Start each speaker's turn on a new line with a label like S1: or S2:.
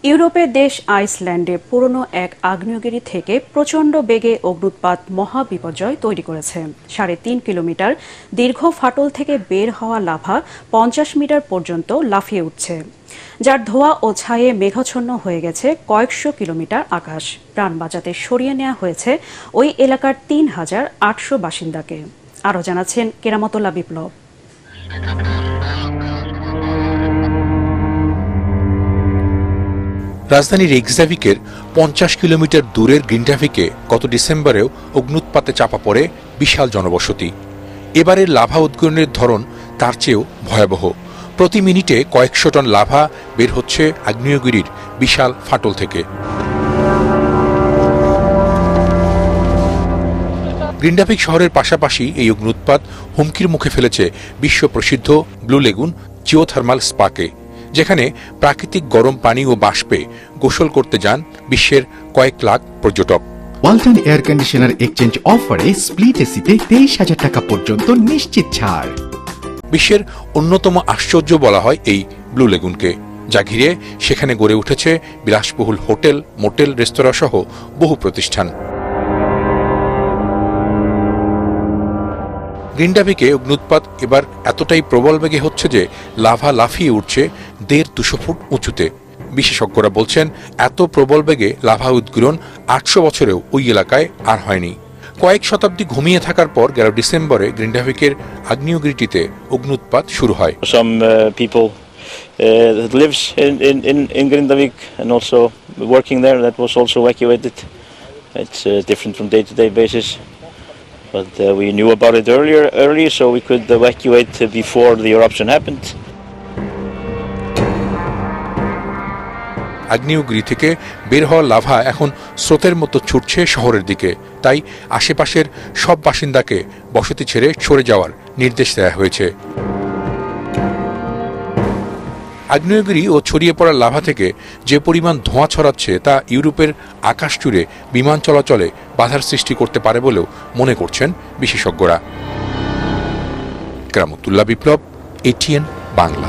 S1: ইউরোপের দেশ আইসল্যান্ডে পুরনো এক আগ্নেয়গিরি থেকে প্রচণ্ড বেগে অগ্ন্যুৎপাত মহাবিপর্যয় তৈরি করেছে। ৩.৫ কিলোমিটার দীর্ঘ ফাটল থেকে বের হওয়া লাভা ৫০ মিটার পর্যন্ত লাফিয়ে উঠছে, যার ধোঁয়া ও ছায়ে মেঘাচ্ছন্ন হয়ে গেছে কয়েকশো কিলোমিটার আকাশ। প্রাণ বাঁচাতে সরিয়ে নেওয়া হয়েছে ওই এলাকার ৩,৮০০ বাসিন্দাকে। আরও জানাচ্ছেন কেরামতুল্লাহ বিপ্লব।
S2: রাজধানী রেকজাভিকের ৫০ কিলোমিটার দূরের গ্রিনডাভিকে গত ডিসেম্বরেও অগ্ন্যুৎপাতে চাপা পড়ে বিশাল জনবসতি। এবারের লাভা উদ্গীরণের ধরন তার চেয়েও ভয়াবহ। প্রতি মিনিটে কয়েকশো টন লাভা বের হচ্ছে আগ্নেয়গিরির বিশাল ফাটল থেকে। গ্রিনডাভিক শহরের পাশাপাশি এই অগ্ন্যুৎপাত হুমকির মুখে ফেলেছে বিশ্ব প্রসিদ্ধ ব্লু লেগুন জিওথার্মাল স্পাকে, যেখানে প্রাকৃতিক গরম পানি ও বাষ্পে গোসল করতে যান বিশ্বের কয়েক লাখ পর্যটক।
S3: ওয়ালটন এয়ার কন্ডিশনার এক্সচেঞ্জ অফারে স্প্লিট এসিতে ২৩,০০০ টাকা পর্যন্ত নিশ্চিত ছাড়।
S2: বিশ্বের অন্যতম আশ্চর্য বলা হয় এই ব্লু লেগুনকে, যা ঘিরে সেখানে গড়ে উঠেছে বিলাসবহুল হোটেল, মোটেল, রেস্তোরাঁ সহ বহু প্রতিষ্ঠান। গ্রিনডাভিকে অগ্ন্যুৎপাত এবার এতটাই প্রবল বেগে হচ্ছে যে লাভা লাফিয়ে উঠছে ১৫০ ফুট উঁচুতে। বিশেষজ্ঞরা বলছেন, এত প্রবল বেগে লাভা উদ্গীরণ ৮০০ বছরেও ওই এলাকায় আর হয়নি। কয়েক শতাব্দী ঘুমিয়ে থাকার পর গেল ডিসেম্বরে গ্রিনডাভিকের আগ্নেয়গিরিটিতে অগ্ন্যুৎপাত শুরু হয়।
S4: People that lives in Grindavik and also working there, that was also evacuated. It's different from day-to-day basis. But we knew about it early, so we could evacuate before the eruption happened.
S2: আগ্নেয়গিরি থেকে বের হওয়া lava এখন স্রোতের মতো ছুটছে শহরের দিকে, তাই আশেপাশের সব বাসিন্দাকে বসতি ছেড়ে সরে যাওয়ার নির্দেশ দেওয়া হয়েছে। আগ্নেয়গিরি ও ছড়িয়ে পড়া লাভা থেকে যে পরিমাণ ধোঁয়া ছড়াচ্ছে তা ইউরোপের আকাশ জুড়ে বিমান চলাচলে বাধার সৃষ্টি করতে পারে বলেও মনে করছেন বিশেষজ্ঞরা। কেরামতুল্লাহ বিপ্লব, এটিএন বাংলা।